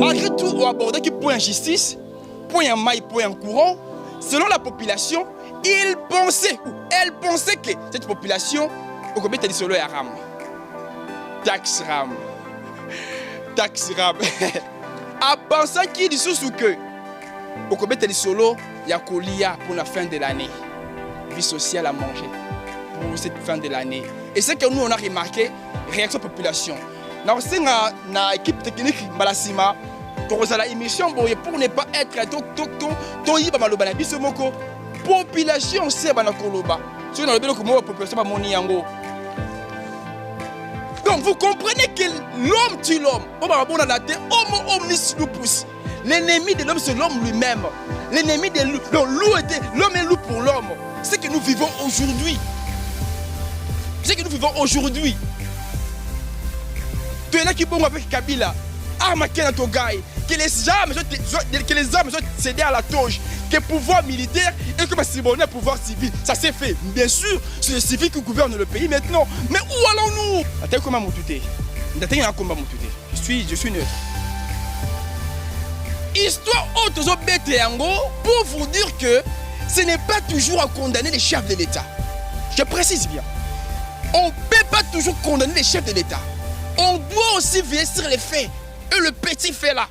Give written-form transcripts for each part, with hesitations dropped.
Malgré tout, on abordait que point injustice, point en maille, point en courant, selon la population, il pensait, ou elle pensait que cette population, au Québec, était solo et ram. Tax ram. Tax ram. En pensant qu'il dit sous que, au Québec, était solo, il y a colia pour la fin de l'année. Vie sociale à manger pour cette fin de l'année. Et c'est que nous, on a remarqué, réaction de la population. Dans l'équipe technique, Balasima, pour la émission, pour ne pas être population, c'est la population. Donc vous comprenez que l'homme tue l'homme. L'ennemi de l'homme, c'est l'homme lui-même. L'ennemi de l'homme est loup pour l'homme. C'est ce que nous vivons aujourd'hui. C'est ce que nous vivons aujourd'hui. Tu es là qui bon avec Kabila. Que les armes sont cédées à la toge, que le pouvoir militaire et que le pouvoir civil. Ça s'est fait. Bien sûr, c'est le civil qui gouverne le pays maintenant. Mais où allons-nous? Je suis neutre. Histoire autre pour vous dire que ce n'est pas toujours à condamner les chefs de l'État. Je précise bien. On ne peut pas toujours condamner les chefs de l'État. On doit aussi veiller sur les faits. Et le petit fait là.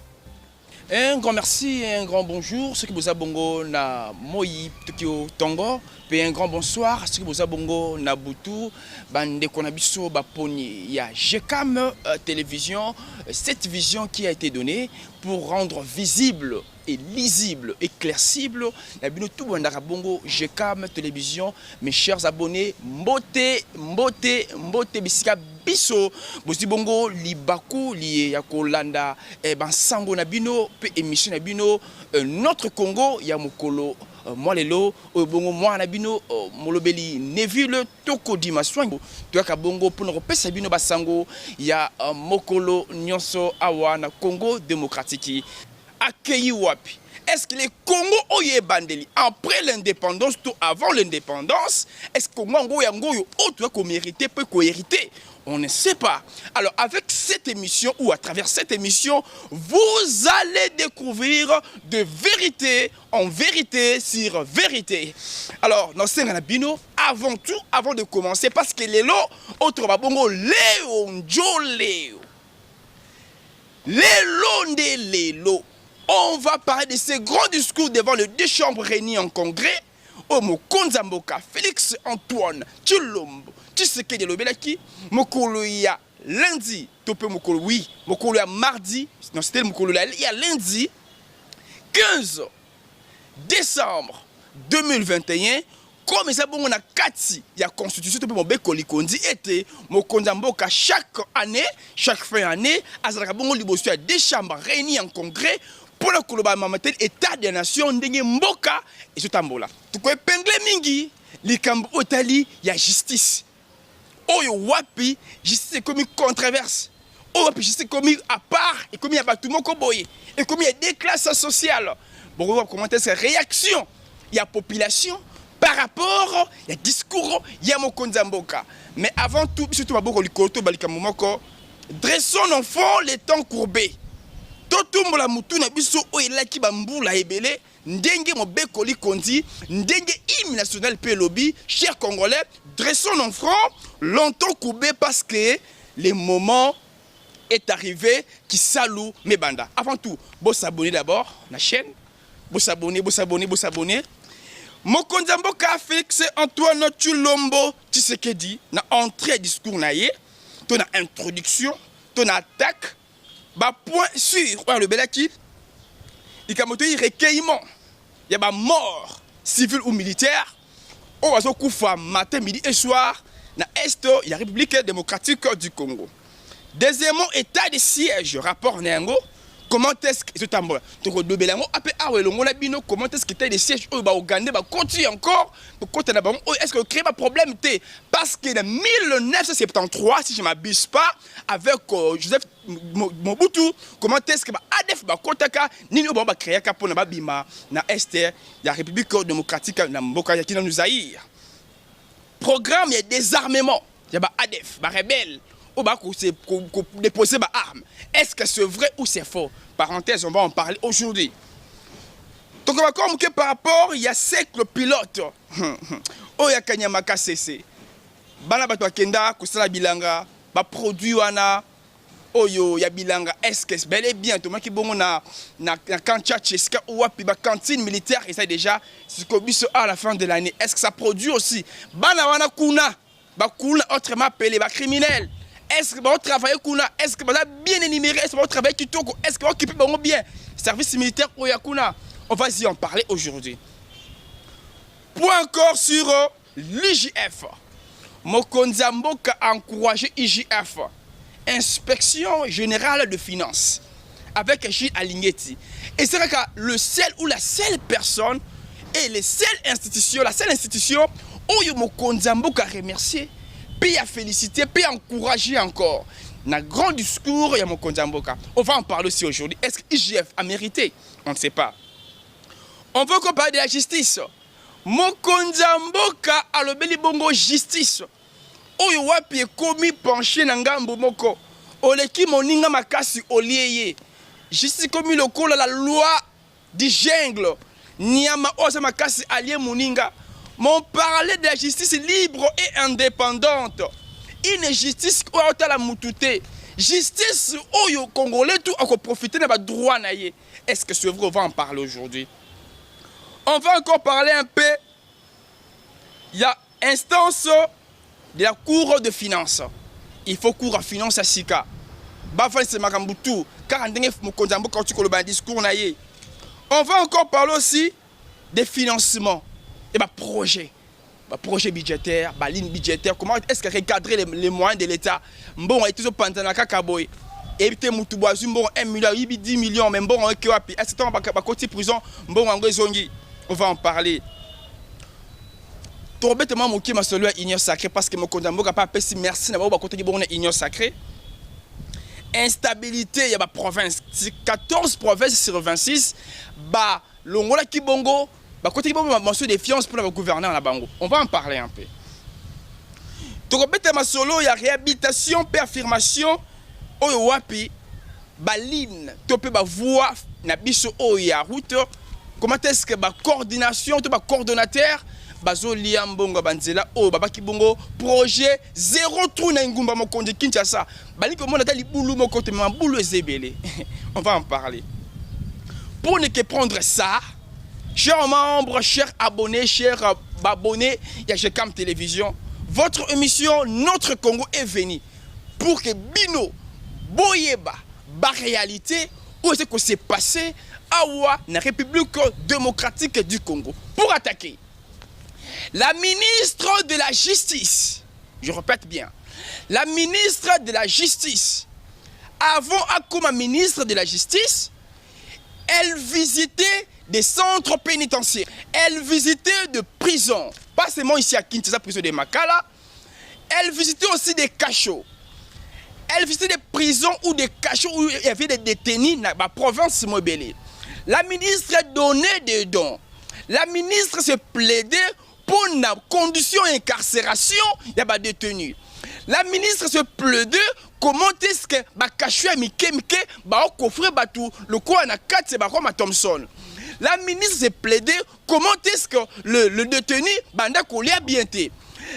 Un grand merci et un grand bonjour. Ce qui vous a bongo na Moï Tokyo Tongo. Et un grand bonsoir. Ce qui vous a bongo na Boutou. Bande Konabiso Baponi. Il y a GCAM Télévision. Cette vision qui a été donnée pour rendre visible et lisible, éclaircible. La bino tout bandara bongo GCAM Télévision. Mes chers abonnés, mbote bisika biso. Bosi bongo libaku lié ya kolanda bansango na bino pe émission na bino notre Congo ya mokolo moi lelo bongo moi na bino molobeli Neville toko dimaswango to ka bongo pour nous pesa bino basango ya mokolo nyonso awa na Congo démocratique. Accueilli wapi? Est-ce que les Congo oye bandeli après l'indépendance ou avant l'indépendance? Est-ce que Congo yango yo autre ko mérité peut ko hériter? On ne sait pas. Alors avec cette émission ou à travers cette émission, vous allez découvrir de vérité en vérité sur vérité. Alors dans ce bino, avant tout, avant de commencer, parce que les lots autre babongo Léo Léo. Lélo. On va parler de ces grands discours devant les deux chambres réunies en congrès. Mokonza Mboka, Félix Antoine Tshilombo, Tshisekedi Lobelaki, Mokolo ya lundi, topé Mokolo, oui, Mokolo ya mardi, non c'était le Mokolo il y a lundi, 15 décembre 2021, comme ça bon on a kati ya constitution topé Mobeko Likondi était Mokonza Mboka chaque année, chaque fin d'année, azalaka bongo liboso ya deux chambres réunies en congrès. Pour le Koloba Mamatel, État des Nations, Ndenge Mboka et ce tambola. Tu peux épingler Mingi, les Kambo Otali, il y a justice. Oyo Wapi, justice est comme une controverse. Oyo Wapi, justice est comme à part, et comme il y a tout le monde koboye, et comme il y a des classes sociales. Bon, on va commenter cette réaction. Il y a population, par rapport, il y a discours, il y a Mokonza Mboka. Mais avant tout, surtout Maboko Likoto, Balikamomoko, dressons nos fonds les temps courbés. Totumbola mutuna biso oelaki bambula ebele ndenge Mobeko Likondi ndenge hymne national pe lobby chers Congolais dressons nos fronts longtemps courbés parce que le moment est arrivé qui salue mes bandas. Avant tout, vous s'abonner d'abord la chaîne, vous s'abonner. Mokonza Mboka Félix Antoine Tshilombo Tshisekedi na entrée discours na ye, ton introduction, ton attaque. Bah point sûr, le Belaki, il y a un recueillement, il y a mort civile ou militaire, on va se coucher matin, midi et soir, dans l'Est, il y a la République démocratique du Congo. Deuxièmement, état de siège, rapport Nengo, comment est-ce que ce tambour, donc le Belango, après comment est-ce que l'état de siège, au Ouganda, continue encore, est-ce que crée un problème, parce que en 1973, si je ne m'abuse pas, avec Joseph Mobutu, comment est-ce que ADF Bakotaka, Nino Baba créé pour Bima, na Esther, la République démocratique, na Mboka qui nous haïr. Programme, il y a désarmement, il y a ADF, rebelle. on va déposer ma arme. Est-ce que c'est vrai ou c'est faux? Parenthèse, on va en parler aujourd'hui. Donc on va comme que par rapport, il y a cercle pilote. Oh, il y a Kanyamaka CC. Bana batwa kenda, kusala bilanga, ba produit wana. Oyo ya bilanga, est-ce que bel et bien tout le monde qui bon na Kanchacheska ou api ba cantine militaire et ça déjà c'est à la fin de l'année. Est-ce que ça produit aussi? Bana wana kuna ba kuna autrement appelé ba criminel. Est-ce que va travailler kuna? Est-ce que va bien énuméré? Est-ce que va travailler kitoko? Est-ce que va occuper bien service militaire ou yakuna? On va y en parler aujourd'hui. Point encore sur l'IGF. Mokonza Mboka a encouragé IGF. Inspection générale de finances avec Gilles Alingueti. Et c'est vrai que le seul ou la seule personne et la seule institution où Mokonza Mboka a remercié, puis a félicité, puis a encouragé encore. Dans un grand discours, il y a Mokonza Mboka. On va en parler aussi aujourd'hui. Est-ce que IGF a mérité? On ne sait pas. On veut qu'on parle de la justice. Mokonza Mboka a le beli bongo justice. Oyo wapi komi penché na ngambo moko. Oleki moninga makasi olieye. Justice komi lokola la loi du jungle. Niama osa makasi allié moninga. Mon parlait de la justice libre et indépendante. Une justice oyo la mutute. Justice oyo congolais tout encore profiter de ba droit na ye. Est-ce que c'est vrai? On va en parler aujourd'hui. On va encore parler un peu. Il y a instance de la Cour de finances. Il faut Cour à finance à Sika. On va encore parler aussi des financements et projets. Projet budgétaire, ligne budgétaire. Comment est-ce que recadrer les moyens de l'État? Bon, et tout ce pantanaka kaboy. Et puis, bon, 1 million, 10 millions, mais bon, est-ce que tu as prison? Bon, on va en parler. Tout bêtement, mon qui m'a solo à Union Sacrée parce que mon condamné n'a pas passé merci n'a pas côté qui bon Union Sacrée. Instabilité, il y a ma province. 14 provinces sur 26. Bah, l'ongola qui bongo, bah côté qui bon mention de défiance pour le gouverneur la bango. On va en parler un peu. Tout bêtement solo, il y a réhabilitation, affirmation. Oyo wapi, bah ligne, topé bah voix, na biso oya route. Comment est-ce que bah coordination, tout bah coordonnateur. Bazo liambongo banzela o babaki bongo projet zéro trou na ngumba mokonde Kinshasa bali ko mona tali boulou mokote ma boulou ezebele. On va en parler. Pour ne que prendre ça, chers membres, chers abonnés, chers abonnés, il y a GCAM Télévision, votre émission Notre Congo est venue pour que Bino Boyeba ba réalité où est-ce que s'est passé à la République démocratique du Congo pour attaquer la ministre de la Justice, je répète bien, la ministre de la Justice, avant comme ministre de la Justice, elle visitait des centres pénitentiaires, elle visitait des prisons, pas seulement ici à Kinshasa, prison de Makala, elle visitait aussi des cachots, elle visitait des prisons ou des cachots où il y avait des détenus dans la province mobile. La ministre donnait des dons, la ministre se plaidait pour la condition d'incarcération, il y a des détenus. La ministre se plaidait comment est-ce que Bakashua Mike coffre le quoi na 4 c'est Bakoma Thompson. La ministre se plaidait comment est-ce que le détenu Banda Kolia Bienté.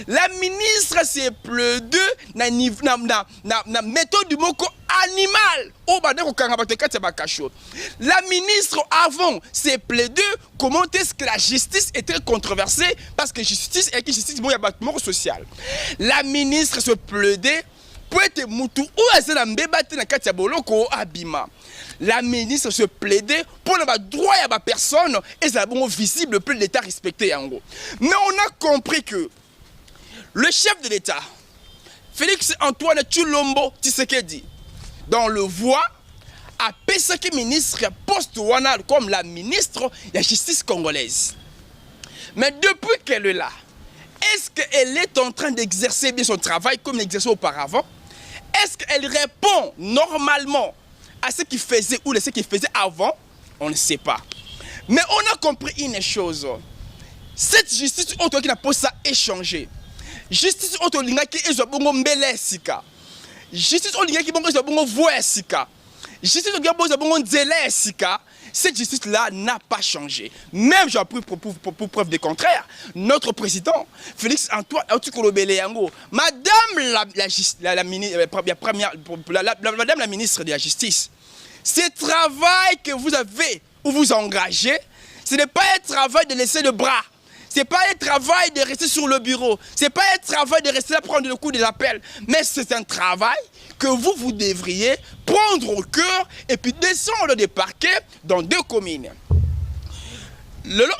La ministre se plaidait na méthode du moko animal. La ministre avant s'est plaidé comment est-ce que la justice est très controversée parce que justice est une justice bon y a bâtiment social. La ministre se plaidait pour être moutou ou assez la mbébate na katia boloko abima. La ministre se plaidait pour le droit à la personne et ça bon visible plus l'État respecté en gros. Mais on a compris que le chef de l'État, Félix Antoine Tshilombo Tshisekedi, dans le voie, a pesaki ministre poste wana comme la ministre de la justice congolaise. Mais depuis qu'elle est là, est-ce qu'elle est en train d'exercer bien son travail comme elle exerçait auparavant? Est-ce qu'elle répond normalement à ce qu'il faisait ou à ce qu'il faisait avant? On ne sait pas. Mais on a compris une chose. Cette justice auto qui n'a pas ça échangé. Justice auto linga qui est bongo mbele sika. Justice on qui bon bon voix sika. Justice on qui bon délai sika. Cette justice-là n'a pas changé. Même, j'ai appris pour preuve du contraire, notre président, Félix Antoine Madame la ministre de la Justice, ce travail que vous avez ou vous engagez, ce n'est pas un travail de laisser le bras. Ce n'est pas un travail de rester sur le bureau. Ce n'est pas un travail de rester là prendre le coup des appels. Mais c'est un travail que vous devriez prendre au cœur et puis descendre des parquets dans 2 communes.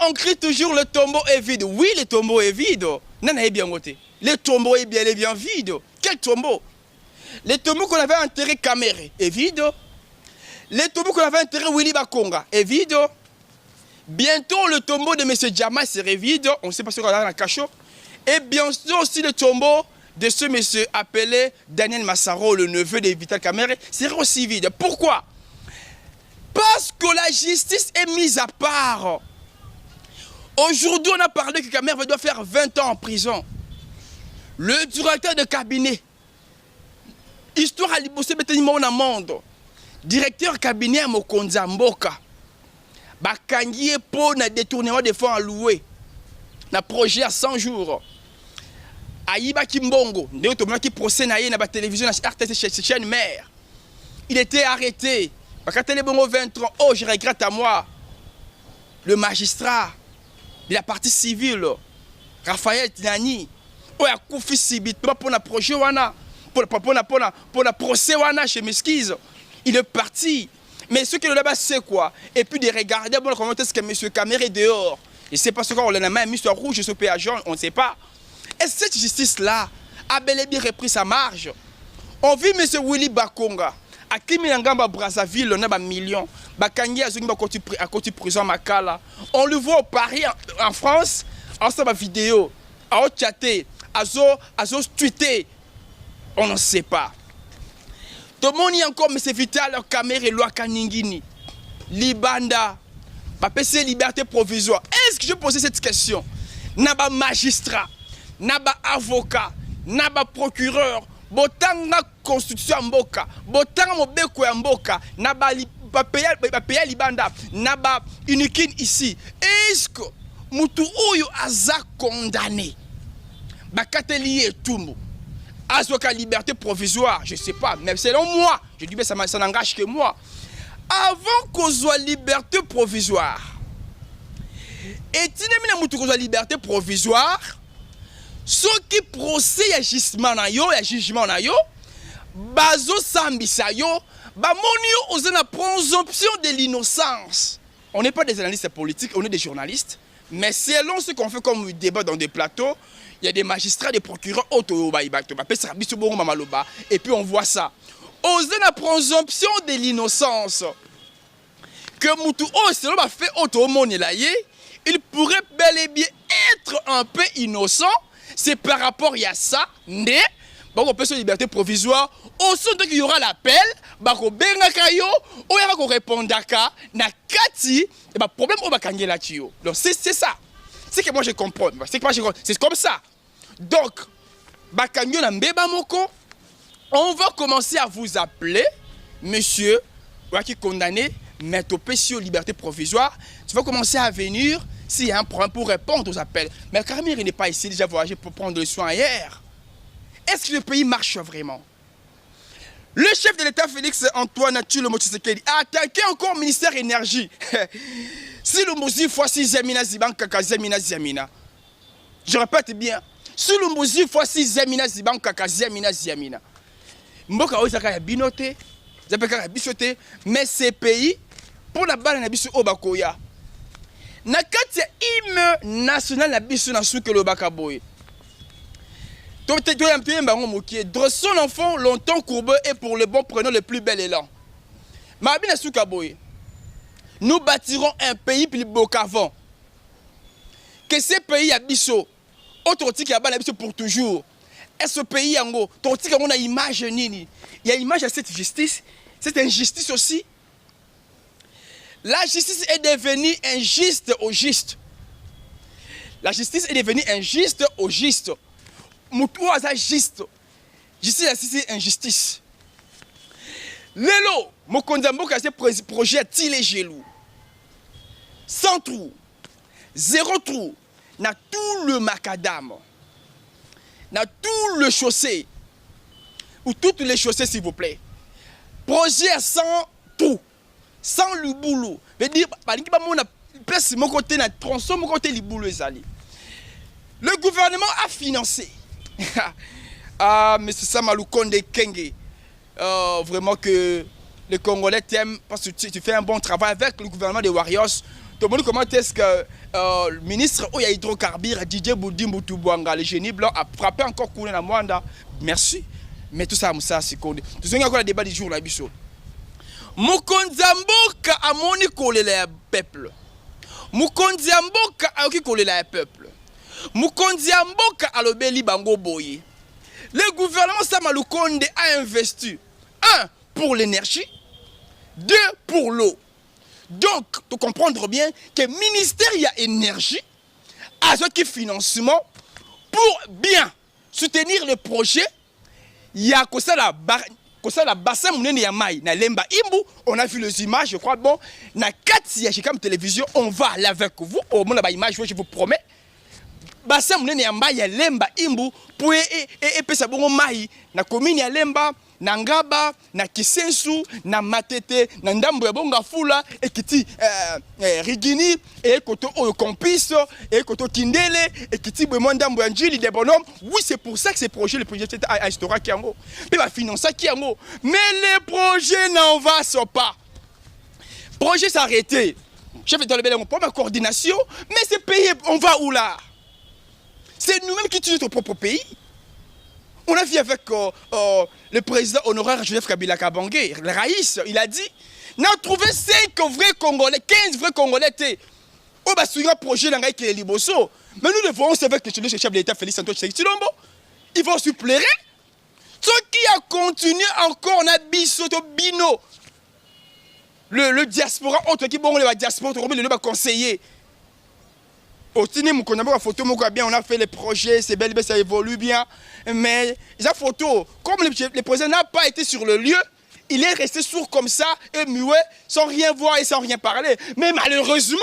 On crie toujours le tombeau est vide. Oui, le tombeau est vide. Non, non, bien voté. Le tombeau est bien vide. Quel tombeau? Le tombeau qu'on avait enterré Kamere est vide. Le tombeau qu'on avait enterré Willy Bakonga est vide. Bientôt, le tombeau de M. Djama serait vide. On ne sait pas ce qu'on a dans le cachot. Et bien sûr aussi le tombeau de ce monsieur appelé Daniel Massaro, le neveu de Vital Kamerhe, serait aussi vide. Pourquoi? Parce que la justice est mise à part. Aujourd'hui, on a parlé que Kamerhe doit faire 20 ans en prison. Le directeur de cabinet, histoire à Libosé Betenimo Monde, directeur cabinet à Mokonza Mboka, Bakangie pour le détournement des fonds alloués, un projet à 100 jours. Aïba Kimbongo, qui procède à la télévision, à RTS, chaîne mère. Il était arrêté. Quand il est 23 ans, oh, je regrette à moi. Le magistrat de la partie civile, Raphaël Tinani, oh, il a confié subitement pour un projet, pour le procès, je m'excuse. Il est parti. Mais ce qu'il a là-bas, c'est quoi? Et puis de regarder comment est-ce que M. Kamerhe est dehors. Et c'est parce qu'on l'a mis sur rouge, sur péage jaune, on ne sait pas. Et cette justice-là a bel et bien repris sa marge. On vit M. Willy Bakonga, à Kimilangamba Brazzaville, on a des millions. Bakangi a côté prison Makala. On le voit au Paris, en France, en sa vidéo, à chatter, à tweeter. On ne sait pas. Tout le monde y a encore M. Vital Kamerhe et Loaka Ningini. Libanda, PC liberté provisoire. Est-ce que je posais cette question? Naba magistrat, naba avocat, naba procureur, botanga constitution mboka, botanga mobeko ya mboka, naba papeya libanda, naba unikin ici. Est-ce que mutu oyo aza condamné? Bakateli etumbu. Azoka liberté provisoire, je ne sais pas, mais selon moi, je dis que ça n'engage que moi. Avant qu'on soit liberté provisoire, et tu n'as pas de liberté provisoire, ceux qui procèdent à jugement, bazo sambisa yo, bamonio aux la présomption de l'innocence. On n'est pas des analystes politiques, on est des journalistes, mais selon ce qu'on fait comme débat dans des plateaux, il y a des magistrats, des procureurs, et puis on voit ça. Oser la présomption de l'innocence. Que Moutou, selon ma fait il pourrait bel et bien être un peu innocent. C'est par rapport à ça, mais bon, on peut se liberté provisoire. Au son qu'il y aura l'appel, bako benga yo, ou y'a ko répondre na kati, et bah problème au bakangé là tio. Donc c'est ça. C'est que moi je comprends. C'est comme ça. Donc, bakangyo na mbeba moko, on va commencer à vous appeler, monsieur, qui est condamné, mettre au péché aux libertés provisoires. Tu vas commencer à venir s'il y a un problème pour répondre aux appels. Mais Kamerhe n'est pas ici, déjà voyagé pour prendre le soin ailleurs. Est-ce que le pays marche vraiment? Le chef de l'État, Félix Antoine Tshilombo Tshisekedi, a attaqué encore le ministère énergie. Si le Mouzi fois 6 Zemina Ziban Kaka Zemina Ziamina. Je répète bien. Si le Mouzi fois 6 Zemina Ziban Kaka Zemina Ziamina. Mboka Ozaka ya binote, Zapeka ya bisote, mais ces pays, pour la balle na biso Obakoya. Na kati ya hymne national na biso na souke le Bakaboy. Dressons l'enfant longtemps courbeux et pour le bon prenons le plus bel élan. Mabina Soukaboy, nous bâtirons un pays plus beau qu'avant. Que ce pays a biso, autre qui a biso pour toujours. Et ce pays yango, ton tika on a image nini. Il y a image à cette justice, cette injustice aussi. La justice est devenue injuste au juste. La justice est devenue injuste au juste. Moutou aza juste. Justice c'est injustice. Lelo, Mokonzamboka, c'est projet à Tilé Gelou. Sans trou, zéro trou, na tout le macadam, na tout le chaussée, ou toutes les chaussées s'il vous plaît. Projet sans trou, sans le boulot. Veut dire, place mon côté, na tronçon, mon côté, le boulot est allé. Le gouvernement a financé. Ah, mais c'est ça, Maloukonde Kenge. Vraiment que les Congolais t'aiment parce que tu fais un bon travail avec le gouvernement des Warriors. Tout le monde, comment est-ce que le ministre Oya Hydrocarbures, Didier Boudimboutoubuanga, le génie blanc, a frappé encore Koulé na Mwanda. Merci. Mais tout ça, c'est con. Tu sais, encore le débat du jour là, Bissot. Mokonzamboka a moni Koulé le peuple. Mokonzamboka a oki Koulé le peuple. Mokonzamboka a lobeli bango boye. Le gouvernement Samaloukonde a investi 1 pour l'énergie, 2 pour l'eau. Donc, tu comprendre bien que le ministère il y a énergie, a ce qui financement pour bien soutenir le projet. Il y a que ça la bassin mounene ya mai na lemba imbu, on a vu les images, je crois bon, na 4 j'ai comme télévision, on va aller avec vous au moins la image, je vous promets. Bassin mounene ya mai ya lemba imbu pour pesa bongo mai na commune ya lemba na ngaba na kisensu na matete na ndambo ya bonga fula ekiti rigini et koto oyo kompiso et koto kindele ekiti bwe ndambo ya njili de bonhomme. Oui, c'est pour ça que ces projets, le projet a instauré kiango mais va financer kiango, mais les projets n'en va pas. Projet s'arrêter, chef de l'État pour ma coordination, mais c'est payé, on va où là? C'est nous-mêmes qui tuons notre propre pays. On a vu avec le président honoraire Joseph Kabila Kabangé, le Raïs, il a dit, on a trouvé 5 vrais Congolais, 15 vrais Congolais. On va suivre un projet dans le Liboso. Mais nous devons se avec le chef de l'État Félix Antoine Tshisekedi. Ils vont suppléer. Ce qui a continué encore, on a Bino. Le diaspora, autre qui bon, le diaspora, le conseiller. Au cinéma, on a une photo, on a fait les projets, c'est belle, ça évolue bien. Mais la photo, comme le président n'a pas été sur le lieu, il est resté sourd comme ça, et muet, sans rien voir et sans rien parler. Mais malheureusement,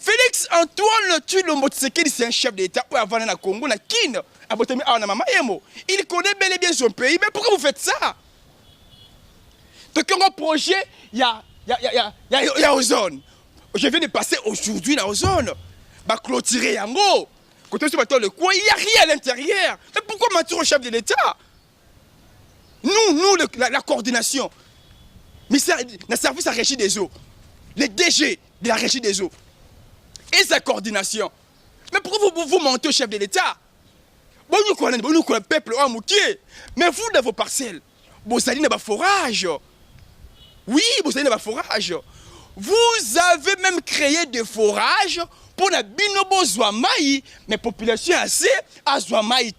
Félix Antoine Tshilombo Tshisekedi, c'est un chef d'État, ou avant na Congo, na Kin, il connaît bel et bien son pays, mais pourquoi vous faites ça? Donc, un projet, il y a ozone. Je viens de passer aujourd'hui dans la zone. Bah clôturer yango. Quand on se bat le coin, il n'y a rien à l'intérieur. Mais pourquoi mentir au chef de l'État? Nous, la coordination. Mais le service à régie des eaux. Les DG de la régie des eaux. Et sa coordination. Mais pourquoi vous mentez au chef de l'État? Bon, nous connaissons le peuple en moukier. Mais vous, dans vos parcelles, vous allez dans le forage. Oui, vous allez dans le forage. Vous avez même créé des forages pour la binobo Zouamaï, mais la population assez à Zouamaï,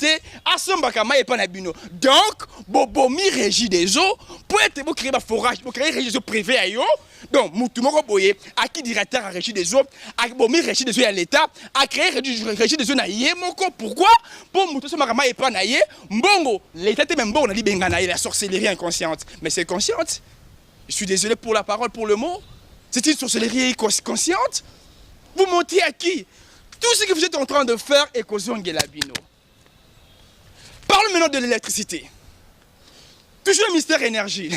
à Sombakama et pas na bino. Donc, Bobomi régie des eaux, pour être créer des forages, pour créer des régies privées à yo. Donc, Moutoumoro Boye, à qui directeur à régie des eaux, à Bobomi régie des eaux à l'État, à créer régie des eaux na Yemoko. Pourquoi? Pour Moutoumoro Makama et pas na Ye, Mbongo, l'État est même bon, on a dit Bengana, la sorcellerie inconsciente. Mais c'est consciente. Je suis désolé pour la parole, pour le mot. C'est une sorcellerie consciente? Vous mentez à qui? Tout ce que vous êtes en train de faire est Kozongue Labino. Parle maintenant de l'électricité. Toujours le ministère énergie.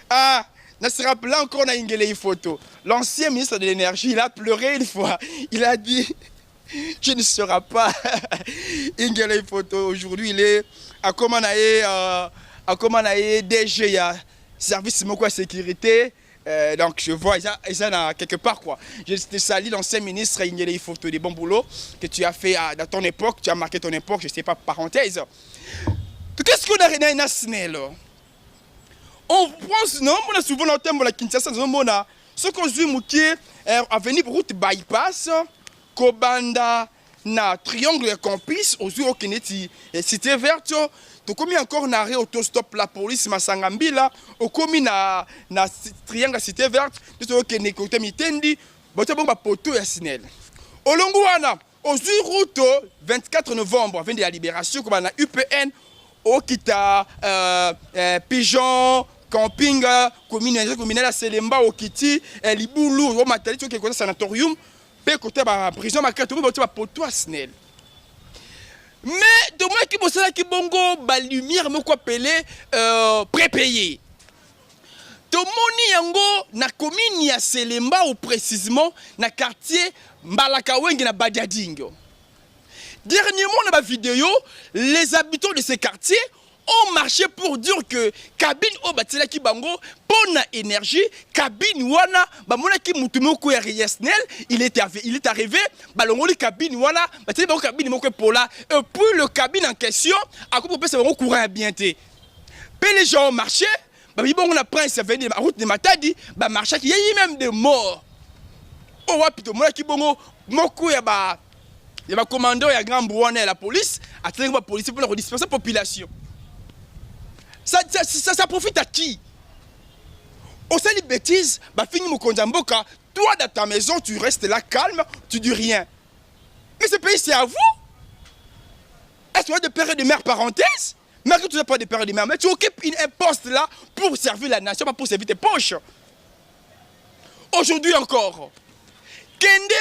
Ah, ne se rappelle encore na Ingele photo. L'ancien ministre de l'énergie, il a pleuré une fois. Il a dit, je ne serai pas Ingele photo. Aujourd'hui, il est à Komanae DG, service de sécurité. Donc je vois ça quelque part quoi. Je te salue l'ancien ministre Ingele Photo des bons boulots que tu as fait dans ton époque, tu as marqué ton époque, je sais pas, parenthèse. Qu'est-ce qu'on a rien à Snell? On pense non, on a souvent le thème de la Kinshasa, on a ce qu'on dit mouké avenue route bypass Kobanda na triangle complice aux yeux au Keneti cité verte. Tu commis encore un arrêt autostop la police Masangambila, au commis na triangle cité verte, tu as que n'écoute mitendi, tu as poto ya Snell. Au Longuana, aux route 24 novembre, avant de la libération, comme na UPN, okita pigeon camping communal à Selemba okiti libulu o matali to ke ko sanatorium pe côté ba prison ma carte ba poto snel. Mais de moi qui bossala ki bongo ba lumière moko appelé prépayé. Tomoni yango na commune ya Selemba ou précisément na quartier Mbalakawenge na Badiadingo. Dernièrement dans ma vidéo, les habitants de ces quartiers ont marché pour dire que cabine au batela ki bango pona énergie cabine wana ba mona ki mutumoko ya Riesnel il est arrivé balongoli cabine wana batela bango cabine moko pola et puis le cabine en question a ko peut se bango courant bien té. Puis les gens ont marché bah bon on a prince venu la route de Matadi bah marché qui y a même des morts. Oh wapito mona ki bongo moko ya ba commandant ya grand Bouane la police a tenu la police pour la disperser la population. Ça profite à qui? On sait les bêtises, bah fini mon Konzamboka, toi dans ta maison tu restes là calme, tu dis rien. Mais ce pays c'est à vous. Est-ce que tu as des pères et des mères parenthèses? Mais que tu n'as pas de père et de mère, mais tu occupes un poste là pour servir la nation, pas pour servir tes poches. Aujourd'hui encore, Kende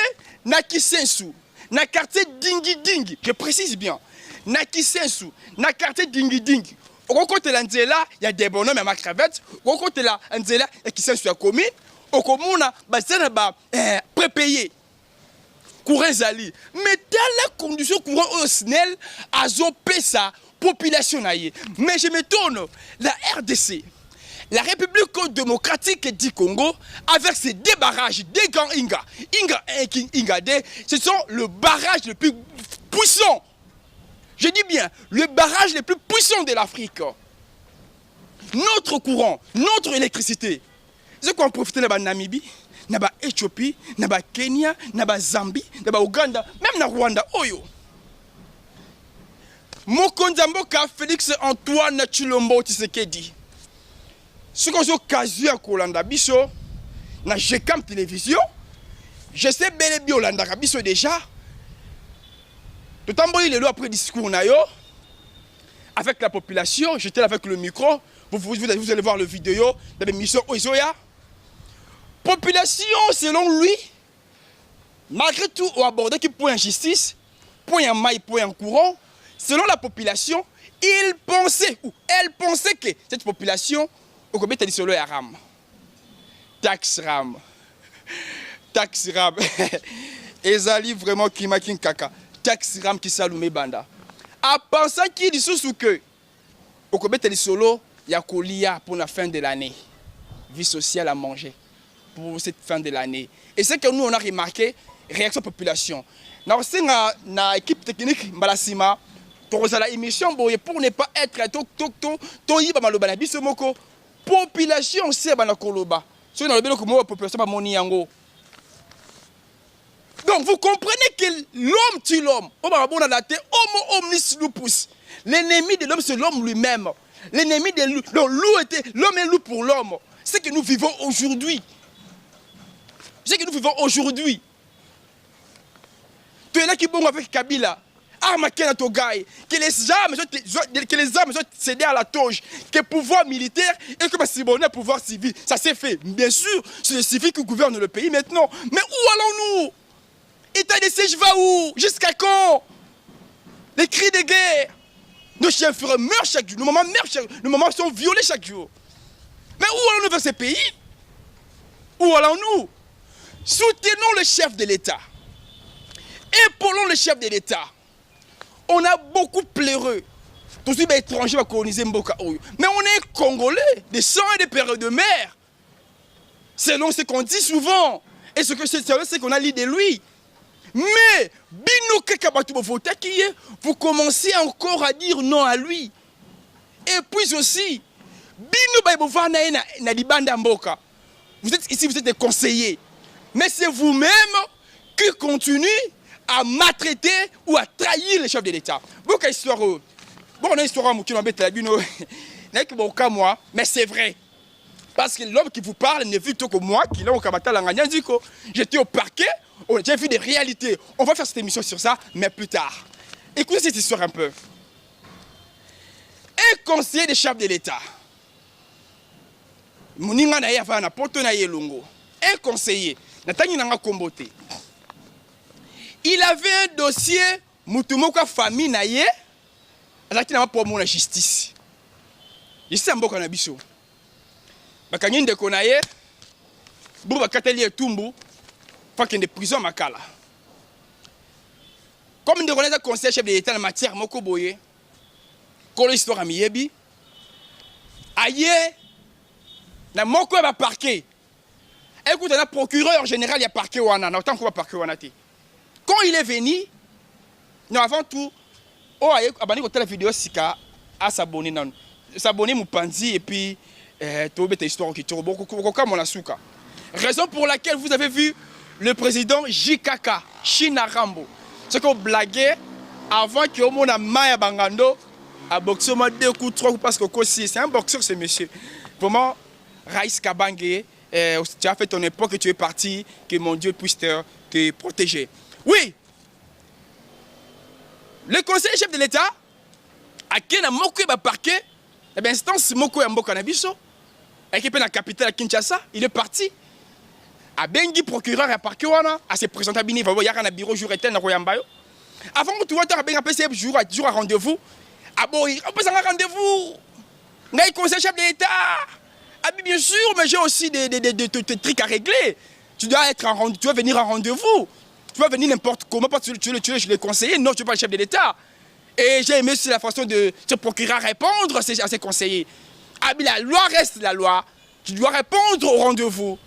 Nakisensu, na quartier Dingi Dingi, je précise bien, Nakisensu, na quartier Dingi Dingi. Au côté de l'Anzela, il y a des bonhommes à ma cravate. Au côté de l'Anzela, il y a qui sont sur la commune. Au commune, c'est prépayé. Courant Zali. Mais dans la condition courant au SNEL, à zopé sa population. Mais je m'étonne, la RDC, la République démocratique du Congo, avec ses deux barrages, des grands Inga 1 et Inga 2, ce sont le barrage le plus puissant. Je dis bien, le barrage le plus puissant de l'Afrique. Notre courant, notre électricité. C'est qu'on profite de la Namibie, de la Éthiopie, de la Kenya, de la Zambie, de la Ouganda, même de Rwanda. Oyo. Mokonzamboka Félix Antoine Tshilombo Tshisekedi. Ce qu'on a occasion à Kolanda Biso, na GCAM télévision, je sais bel et bien Olanda Biso déjà. Tout le temps, il est là après le discours avec la population, j'étais là avec le micro, vous allez voir le vidéo de l'émission Oizoya. Population, selon lui, malgré tout, au abordé qui point injustice, point en maille, point en courant, selon la population, il pensait, ou elle pensait que cette population, au Kobe t'a dit solo ram. Tax ram. Tax ram. Ezali vraiment qui m'a kaka. Tax ram qui salume banda. À penser qu'il dit sous que au Kobe t'a dit solo, il y a colia pour la fin de l'année. Vie sociale à manger pour cette fin de l'année. Et c'est que nous on a remarqué réaction population. Na équipe technique Mbalasima pour la émission pour ne pas être population c'est bana koloba. So na lobelo ko population ba moni yango. Donc vous comprenez que l'homme tue l'homme. Omnis lupus. L'ennemi de l'homme c'est l'homme lui-même. L'ennemi de l'homme est loup pour l'homme. C'est que nous vivons aujourd'hui. C'est que nous vivons aujourd'hui. Tu es là qui bon avec Kabila. Armaquer ton gars. Que les armes sont cédées à la toge. Que le pouvoir militaire et que le pouvoir civil. Ça s'est fait. Bien sûr, c'est le civil qui gouverne le pays maintenant. Mais où allons-nous? État de siège va où? Jusqu'à quand? Les cris de guerre. Nos chiens furent meurent chaque jour. Nos mamans meurent chaque jour. Nos mamans sont violées chaque jour. Mais où allons-nous vers ces pays? Où allons-nous? Soutenons le chef de l'État. Épaulons le chef de l'État. On a beaucoup pleureux. Tous les étrangers vont coloniser Mboka Oyo. Mais on est Congolais, des sangs et des pères de mer. Selon ce qu'on dit souvent. Et ce qu'on a lu de lui. Mais, vous commencez encore à dire non à lui. Et puis aussi, vous êtes ici, vous êtes des conseillers. Mais c'est vous-même qui continuez à maltraiter ou à trahir les chefs de l'État. Bon, histoire. Bon, on a une histoire mais c'est vrai. Parce que l'homme qui vous parle n'est vu que moi, qui l'a au Kabata Langanyandiko. J'étais au parquet, j'ai vu des réalités. On va faire cette émission sur ça, mais plus tard. Écoutez cette histoire un peu. Un conseiller des chefs de l'État. Moninga na ye afa na poto na ye longo. Un conseiller. Natangi nanga kombote. Il avait un dossier mutumoko famille na ye. Azaki na pour mon justice. Justice mboka na biso. Bakangi ndeko na ye. Bu bakateli etumbu. Fakende prison makala. Comme ndeko na conseiller chef de l'État en matière moko boye. Kolo histoire amiyebi. Aye na moko ba parquet. Écoute, le procureur général, il y a parquet wana, na autant qu'on va parquet wana te. Quand il est venu, non avant tout, oh aye abani ko telle vidéo sika à s'abonner non. S'abonner Mupanzi et puis to bete histoire qui to beaucoup comme on la souka. Raison pour laquelle vous avez vu le président JKK Shinarambo. C'est qu'on blaguait avant qu'il y ait au monde à Maya Bangando à boxer au moins 2 coups 3 coups parce que c'est un boxeur ce monsieur. Vraiment Raïs Kabangé, tu as fait ton époque et tu es parti, que mon Dieu puisse te protéger. Oui, le conseiller chef de l'État, à qui a moqué le parquet, eh bien, instance Moko Yambo Kanabiso, et qui est dans la capitale à Kinshasa, il est parti. À Bengi, procureur à parquet, à se présenter à Bini, il va y avoir un bureau jour et tel dans Royambayo. Avant que tu vois, tu as bien appelé jour à rendez-vous. Ah bon, on peut avoir un rendez-vous. On a le conseiller chef de l'État. Ah bien sûr, mais j'ai aussi des trucs à régler. Tu dois être en rendez-vous, tu vas venir en rendez-vous. Tu vas venir n'importe comment, parce que tu es le conseiller. Non, tu n'es pas le chef de l'État. Et j'ai aimé la façon de ce procureur répondre à ses conseillers. Ah bien la loi reste la loi. Tu dois répondre au rendez-vous.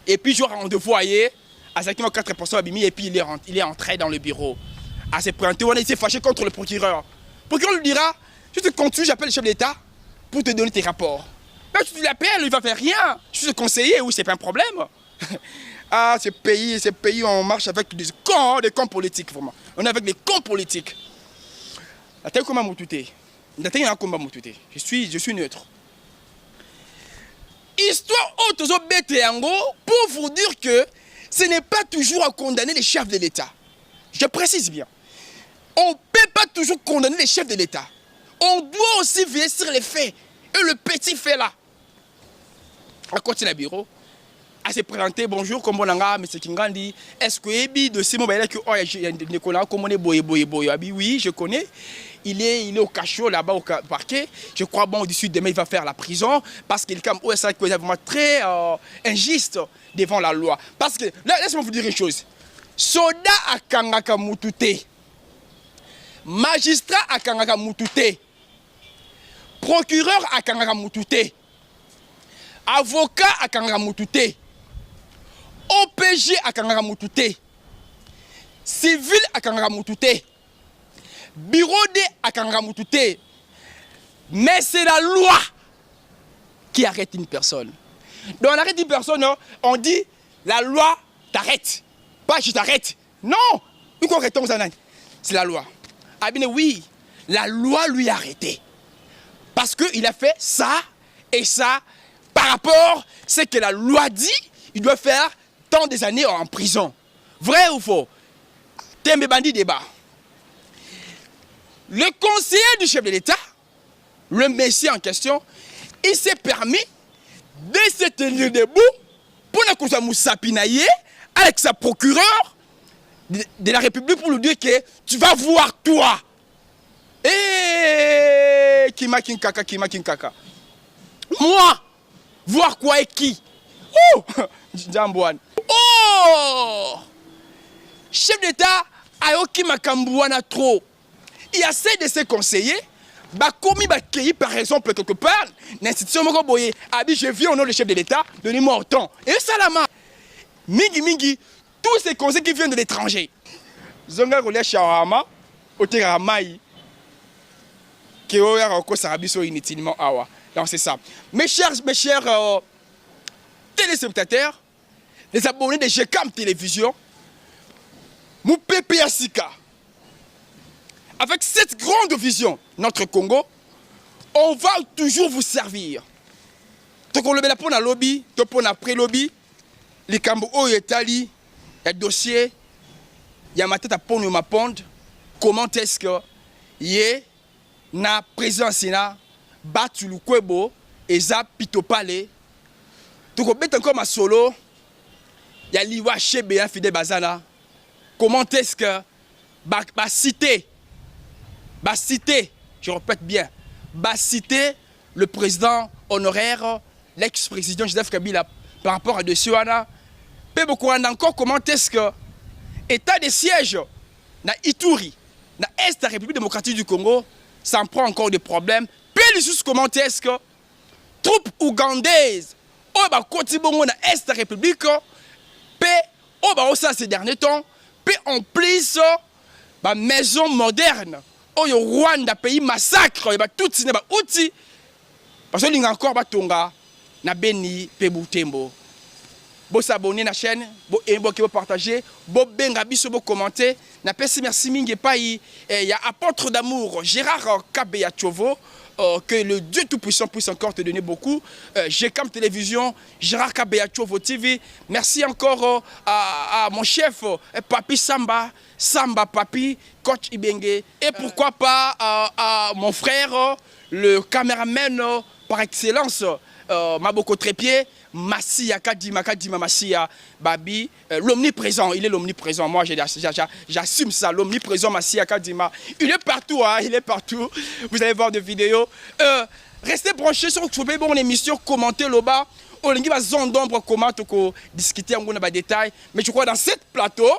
Et puis, je rendez-vous ailleurs, à 4% abimi, et puis il est entré dans le bureau. À se présenter, il s'est fâché contre le procureur. Le procureur lui dira, je te continue, j'appelle le chef de l'État pour te donner tes rapports. Mais tu l'appelles, il ne va faire rien. Je suis le conseiller, oui, c'est pas un problème. Ah, ce pays, on marche avec des cons politiques, vraiment. On est avec des cons politiques. Je suis neutre. Histoire autozo bete yango pour vous dire que ce n'est pas toujours à condamner les chefs de l'État. Je précise bien. On ne peut pas toujours condamner les chefs de l'État. On doit aussi veiller sur les faits. Et le petit fait là. À côté du bureau, à se présenter, bonjour, comme on a, M. Kingandi, est-ce que Ebi de Simon Baïla que oui, je connais. Il est au cachot là-bas au parquet. Je crois bon au-dessus demain il va faire la prison parce qu'il est vraiment très injuste devant la loi. Parce que là, laisse-moi vous dire une chose. Soda à Kangaka Mutute, magistrat à Kangaka Mutute, procureur à Kangaka Mutute, avocat à Kangaka Mutute, OPG à Kangaka Mutute, civil à Kangaka Mutute, bureau D à Kangaka Mutute. Mais c'est la loi qui arrête une personne. Donc on arrête une personne, on dit la loi t'arrête. Pas je t'arrête. Non. C'est la loi. Ah bien oui, la loi lui a arrêté. Parce qu'il a fait ça et ça par rapport à ce que la loi dit, il doit faire tant des années en prison. Vrai ou faux? Tembe bandit débat. Le conseiller du chef de l'État, le messie en question, il s'est permis de se tenir debout pour ne Moussa Pinaye avec sa procureure de la République pour lui dire que tu vas voir toi. Eh, Kima Kinkaka. Moi, voir quoi et qui? Oh, Djambouane. Oh, chef d'État, Ayoki Makambouana trop. Il y a assez de ses conseillers, commis par exemple quelque part, l'institution Mokoboye, je viens au nom du chef de l'État, donnez-moi autant. Et ça la main. Mingi, tous ces conseillers qui viennent de l'étranger. Zonga Rolia Shawama, Oteramai, Keoya Roko Sarabiso inutilement awa. Donc c'est ça. Mes chers téléspectateurs, les abonnés de GCAM Télévision, Moupé Asika. Avec cette grande vision, notre Congo, on va toujours vous servir. Donc on le met là pour la lobby, pour après lobby, les Cambo Oyetali, les dossiers, il y a ma tête à pondre ma ponde. Comment est-ce que y est na président Sénat Batu Lukwebo eza pitopale to ko beta encore ma solo ya liwa chebe ya Fidel Bazana. Comment est-ce que citer, je répète bien, citer le président honoraire, l'ex-président Joseph Kabila par rapport à dessus peu beaucoup encore comment est-ce que état de siège na Ituri, na Est de la République démocratique du Congo, ça en prend encore des problèmes. Puis comment est-ce que troupes ougandaises au bas côté bongo na Est de la République, puis au bas ça ces derniers temps, puis en plus ba maison moderne au Rwanda pays massacre ba tout ciné ba outil parce que linga encore ba tonga na Beni pe Butembo. Bo s'abonner na chaîne, bo aimer, bo partager, bo benga biso, bo commenter. Na pesi merci mingi pa il y a apôtre d'amour Gérard Kabeya Tchovo, que le Dieu Tout-Puissant puisse encore te donner beaucoup. GCAM Télévision, Gérard Kabeya Tchovo TV. Merci encore à mon chef, Papi Samba, Samba Papi, coach Ibenge. Et pourquoi pas à mon frère, le caméraman par excellence, Maboko Trépied, Massia Kadima Massia Babi, l'omniprésent, il est l'omniprésent. Moi j'assume ça, l'omniprésent Massia Kadima. Il est partout, hein, il est partout. Vous allez voir des vidéos. Restez branchés sur mon émission, commentez le bas. On va zone d'ombre, comment discuter en détail. Mais je crois dans cette plateau,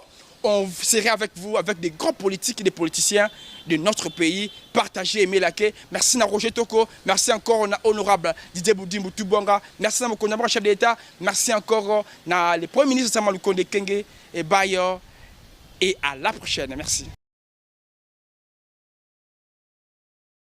on serait avec vous, avec des grands politiques et des politiciens de notre pays. Partagez, aimez, likez. Merci à Roger Toko. Merci encore à honorable Didier Boudimou Tubonga. Merci à mon chef d'État. Merci encore à les premiers ministres Samalou Konde Kenge et Bayo. Et à la prochaine. Merci.